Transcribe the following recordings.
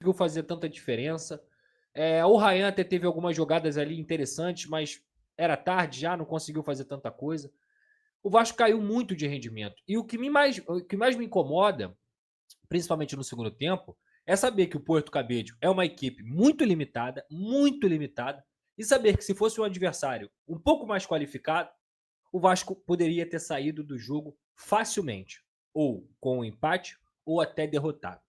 conseguiu fazer tanta diferença. O Ryan até teve algumas jogadas ali interessantes, mas era tarde já, não conseguiu fazer tanta coisa. O Vasco caiu muito de rendimento. E o que mais me incomoda, principalmente no segundo tempo, é saber que o Porto Cabedelo é uma equipe muito limitada, e saber que se fosse um adversário um pouco mais qualificado, o Vasco poderia ter saído do jogo facilmente, ou com um empate, ou até derrotado.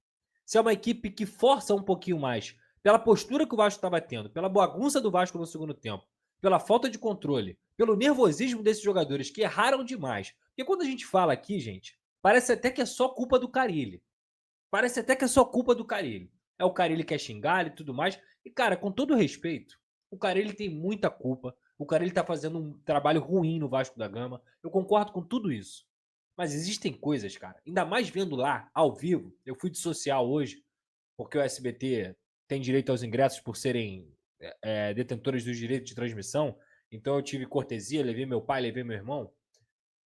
Se é uma equipe que força um pouquinho mais, pela postura que o Vasco estava tendo, pela bagunça do Vasco no segundo tempo, pela falta de controle, pelo nervosismo desses jogadores que erraram demais. Porque quando a gente fala aqui, gente, parece até que é só culpa do Carille. Parece até que é só culpa do Carille. É o Carille que quer xingar e tudo mais. E, cara, com todo respeito, o Carille tem muita culpa. O Carille tá fazendo um trabalho ruim no Vasco da Gama. Eu concordo com tudo isso. Mas existem coisas, cara. Ainda mais vendo lá, ao vivo. Eu fui de social hoje, porque o SBT tem direito aos ingressos por serem detentores dos direitos de transmissão. Então eu tive cortesia, levei meu pai, levei meu irmão.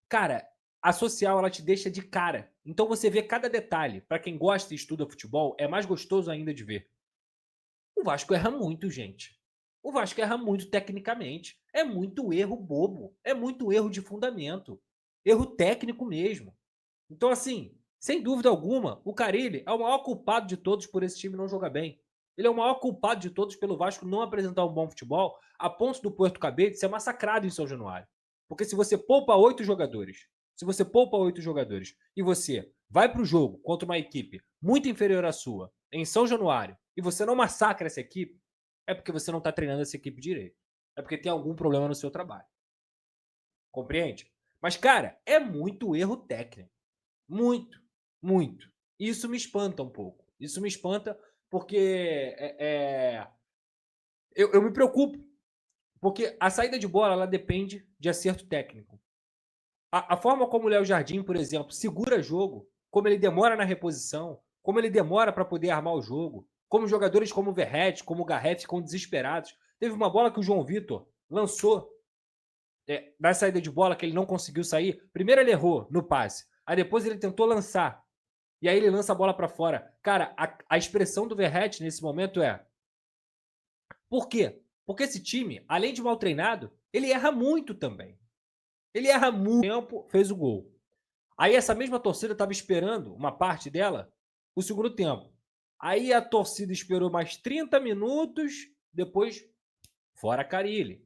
Cara, a social ela te deixa de cara. Então você vê cada detalhe. Pra quem gosta e estuda futebol, é mais gostoso ainda de ver. O Vasco erra muito, gente. O Vasco erra muito tecnicamente. É muito erro bobo. É muito erro de fundamento. Erro técnico mesmo. Então, assim, sem dúvida alguma, o Carille é o maior culpado de todos por esse time não jogar bem. Ele é o maior culpado de todos pelo Vasco não apresentar um bom futebol, a ponto do Porto Cabede ser massacrado em São Januário. Porque se você poupa 8 jogadores, e você vai para o jogo contra uma equipe muito inferior à sua, em São Januário, e você não massacra essa equipe, é porque você não está treinando essa equipe direito. É porque tem algum problema no seu trabalho. Compreende? Mas, cara, é muito erro técnico. Muito, muito. Isso me espanta um pouco. Isso me espanta porque eu me preocupo. Porque a saída de bola ela depende de acerto técnico. A forma como o Léo Jardim, por exemplo, segura jogo, como ele demora na reposição, como ele demora para poder armar o jogo, como jogadores como o Verratti, como o Garrett ficam desesperados. Teve uma bola que o João Vitor lançou na saída de bola que ele não conseguiu sair. Primeiro ele errou no passe, aí depois ele tentou lançar. E aí ele lança a bola para fora. Cara, a expressão do Verratti nesse momento é: por quê? Porque esse time, além de mal treinado, ele erra muito também. Ele erra muito tempo, fez o gol. Aí essa mesma torcida estava esperando, uma parte dela, o segundo tempo. Aí a torcida esperou mais 30 minutos, depois, fora Carille.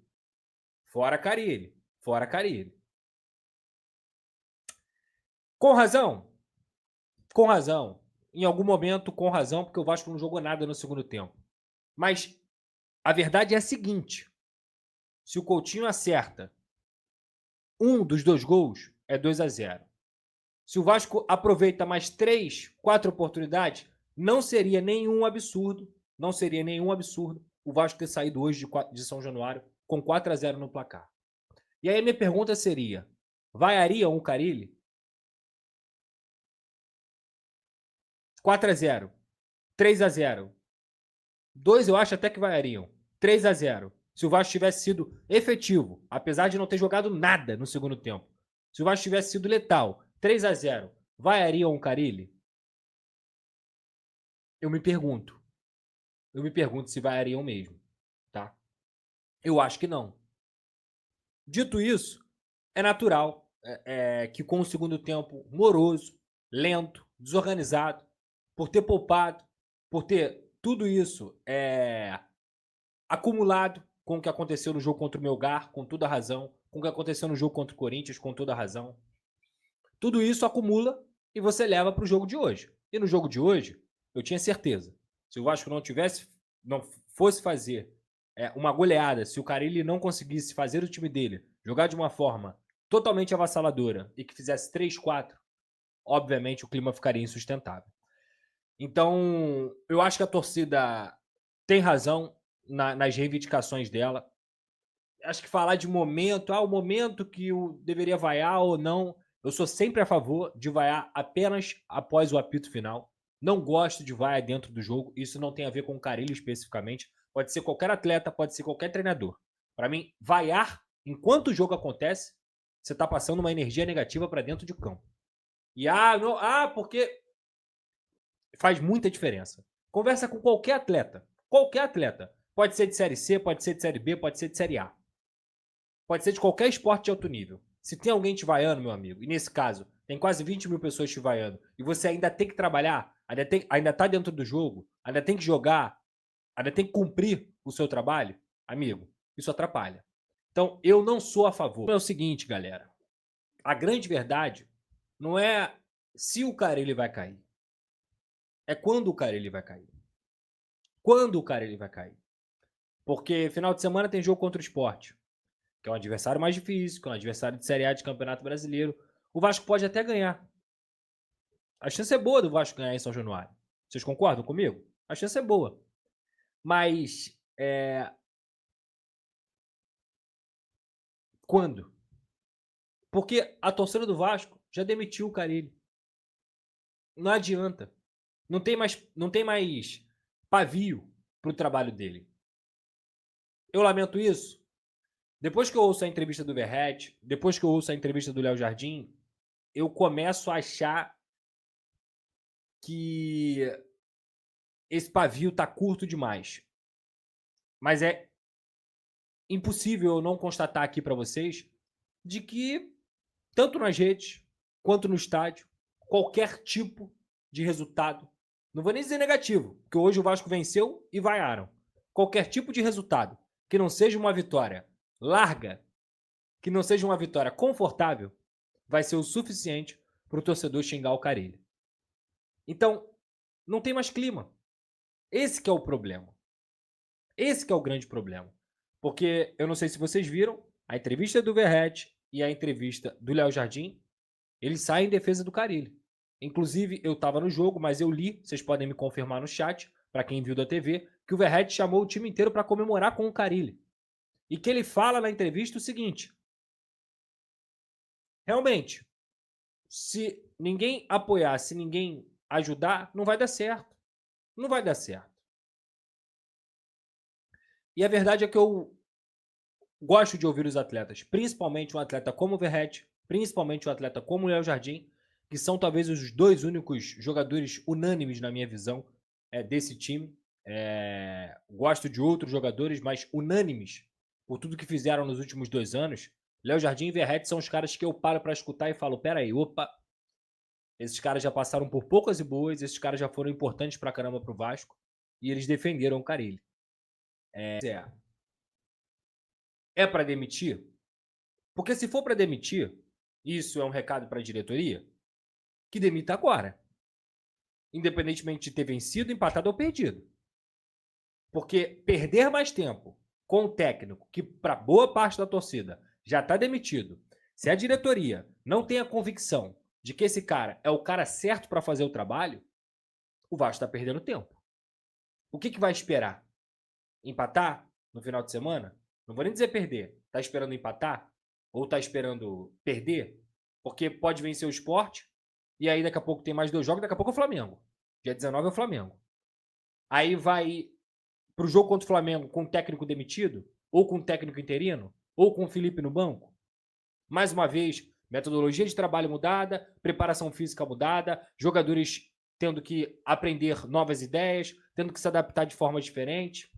Fora Carille. Fora Carille. Com razão? Com razão. Em algum momento, com razão, porque o Vasco não jogou nada no segundo tempo. Mas a verdade é a seguinte: se o Coutinho acerta um dos 2 gols, é 2-0. Se o Vasco aproveita mais 3, 4 oportunidades, não seria nenhum absurdo, o Vasco ter saído hoje de São Januário com 4-0 no placar. E aí a minha pergunta seria: vaiariam o Carille? 4-0, 3-0. 2 eu acho até que vaiariam. 3-0. Se o Vasco tivesse sido efetivo, apesar de não ter jogado nada no segundo tempo. Se o Vasco tivesse sido letal, 3-0, vaiariam o Carille? Eu me pergunto. Eu me pergunto se vaiariam mesmo, tá? Eu acho que não. Dito isso, é natural que com o segundo tempo moroso, lento, desorganizado, por ter poupado, por ter tudo isso acumulado com o que aconteceu no jogo contra o Melgar, com toda a razão, com o que aconteceu no jogo contra o Corinthians, com toda a razão. Tudo isso acumula e você leva para o jogo de hoje. E no jogo de hoje, eu tinha certeza. Se o Vasco não fosse fazer uma goleada, se o Carille não conseguisse fazer o time dele jogar de uma forma totalmente avassaladora e que fizesse 3-4, obviamente o clima ficaria insustentável. Então, eu acho que a torcida tem razão nas reivindicações dela. Acho que falar de momento, o momento que o deveria vaiar ou não, eu sou sempre a favor de vaiar apenas após o apito final. Não gosto de vaiar dentro do jogo. Isso não tem a ver com o Carille especificamente. Pode ser qualquer atleta, pode ser qualquer treinador. Para mim, vaiar enquanto o jogo acontece, você está passando uma energia negativa para dentro de campo. E não, porque faz muita diferença. Conversa com qualquer atleta. Qualquer atleta. Pode ser de Série C, pode ser de Série B, pode ser de Série A. Pode ser de qualquer esporte de alto nível. Se tem alguém te vaiando, meu amigo, e nesse caso, tem quase 20 mil pessoas te vaiando, e você ainda tem que trabalhar, ainda tá dentro do jogo, ainda tem que jogar, ainda tem que cumprir o seu trabalho, amigo, isso atrapalha. Então, eu não sou a favor. É o seguinte, galera. A grande verdade não é se o Carille vai cair. É quando o Carille vai cair. Quando o Carille vai cair. Porque final de semana tem jogo contra o Sport, que é um adversário mais difícil, que é um adversário de Série A de Campeonato Brasileiro. O Vasco pode até ganhar. A chance é boa do Vasco ganhar em São Januário. Vocês concordam comigo? A chance é boa. Mas quando? Porque a torcida do Vasco já demitiu o Carille. Não adianta. Não tem mais pavio pro trabalho dele. Eu lamento isso. Depois que eu ouço a entrevista do Verratti, depois que eu ouço a entrevista do Léo Jardim, eu começo a achar que esse pavio tá curto demais. Mas é impossível eu não constatar aqui para vocês de que, tanto nas redes quanto no estádio, qualquer tipo de resultado, não vou nem dizer negativo, porque hoje o Vasco venceu e vaiaram. Qualquer tipo de resultado que não seja uma vitória larga, que não seja uma vitória confortável, vai ser o suficiente para o torcedor xingar o Carille. Então, não tem mais clima. Esse que é o problema. Esse que é o grande problema. Porque eu não sei se vocês viram, a entrevista do Verratti e a entrevista do Léo Jardim, eles saem em defesa do Carille. Inclusive, eu estava no jogo, mas eu li, vocês podem me confirmar no chat, para quem viu da TV, que o Verratti chamou o time inteiro para comemorar com o Carille. E que ele fala na entrevista o seguinte: realmente, se ninguém apoiar, se ninguém ajudar, não vai dar certo. Não vai dar certo. E a verdade é que eu gosto de ouvir os atletas, principalmente um atleta como o Verratti, principalmente um atleta como o Léo Jardim, que são talvez os dois únicos jogadores unânimes na minha visão desse time. Gosto de outros jogadores, mas unânimes por tudo que fizeram nos últimos 2 anos. Léo Jardim e Verratti são os caras que eu paro para escutar e falo: peraí, opa, esses caras já passaram por poucas e boas, esses caras já foram importantes pra caramba pro Vasco e eles defenderam o Carille. É para demitir? Porque se for para demitir, isso é um recado para a diretoria, que demita agora. Independentemente de ter vencido, empatado ou perdido. Porque perder mais tempo com o técnico, que para boa parte da torcida já está demitido, se a diretoria não tem a convicção de que esse cara é o cara certo para fazer o trabalho, o Vasco está perdendo tempo. O que vai esperar? Empatar no final de semana? Não vou nem dizer perder. Tá esperando empatar? Ou tá esperando perder? Porque pode vencer o Sport, e aí daqui a pouco tem mais 2 jogos, daqui a pouco é o Flamengo. Dia 19 é o Flamengo. Aí vai pro jogo contra o Flamengo com o técnico demitido, ou com o técnico interino, ou com o Felipe no banco. Mais uma vez, metodologia de trabalho mudada, preparação física mudada, jogadores tendo que aprender novas ideias, tendo que se adaptar de forma diferente.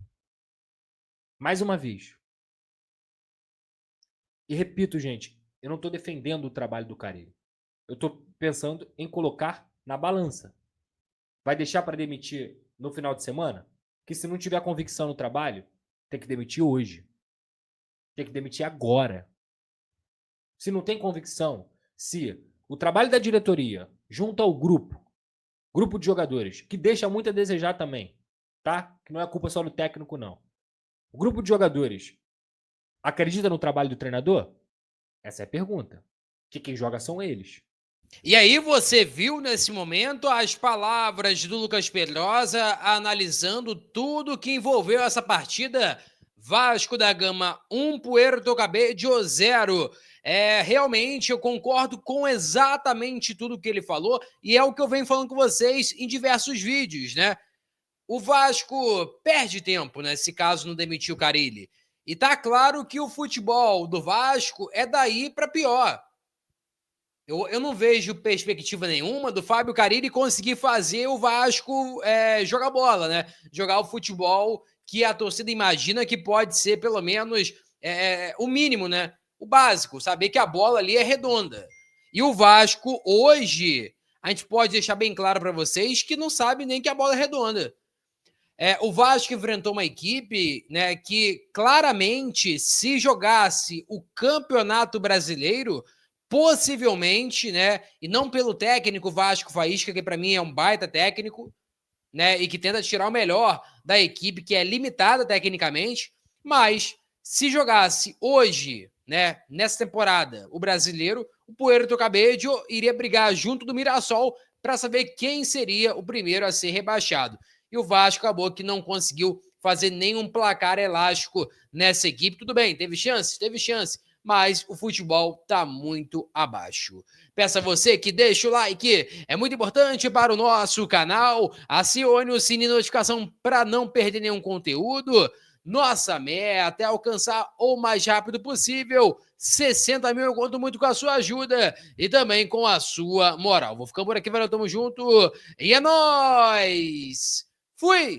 Mais uma vez. E repito, gente, eu não estou defendendo o trabalho do Carille. Eu estou pensando em colocar na balança. Vai deixar para demitir no final de semana? Que se não tiver convicção no trabalho, tem que demitir hoje. Tem que demitir agora. Se não tem convicção, se o trabalho da diretoria, junto ao grupo de jogadores, que deixa muito a desejar também, tá? Que não é culpa só do técnico, não. O grupo de jogadores acredita no trabalho do treinador? Essa é a pergunta. Que quem joga são eles. E aí você viu nesse momento as palavras do Lucas Pedrosa analisando tudo que envolveu essa partida. Vasco da Gama 1, Puerto Cabello 0. Realmente eu concordo com exatamente tudo que ele falou e é o que eu venho falando com vocês em diversos vídeos, né? O Vasco perde tempo, né, se caso não demitir o Carille. E tá claro que o futebol do Vasco é daí para pior. Eu não vejo perspectiva nenhuma do Fábio Carille conseguir fazer o Vasco jogar bola, né? Jogar o futebol que a torcida imagina que pode ser pelo menos o mínimo, né? O básico, saber que a bola ali é redonda. E o Vasco, hoje, a gente pode deixar bem claro para vocês que não sabe nem que a bola é redonda. O Vasco enfrentou uma equipe, né, que claramente, se jogasse o Campeonato Brasileiro, possivelmente, né, e não pelo técnico Vasco Faísca, que para mim é um baita técnico, né, e que tenta tirar o melhor da equipe, que é limitada tecnicamente, mas se jogasse hoje, né, nessa temporada, o brasileiro, o Puerto Cabello iria brigar junto do Mirassol para saber quem seria o primeiro a ser rebaixado. E o Vasco acabou que não conseguiu fazer nenhum placar elástico nessa equipe. Tudo bem, teve chance, mas o futebol está muito abaixo. Peço a você que deixe o like, é muito importante para o nosso canal. Acione o sininho de notificação para não perder nenhum conteúdo. Nossa meta é alcançar o mais rápido possível 60 mil. Eu conto muito com a sua ajuda e também com a sua moral. Vou ficando por aqui, valeu, tamo junto e é nóis! Fui!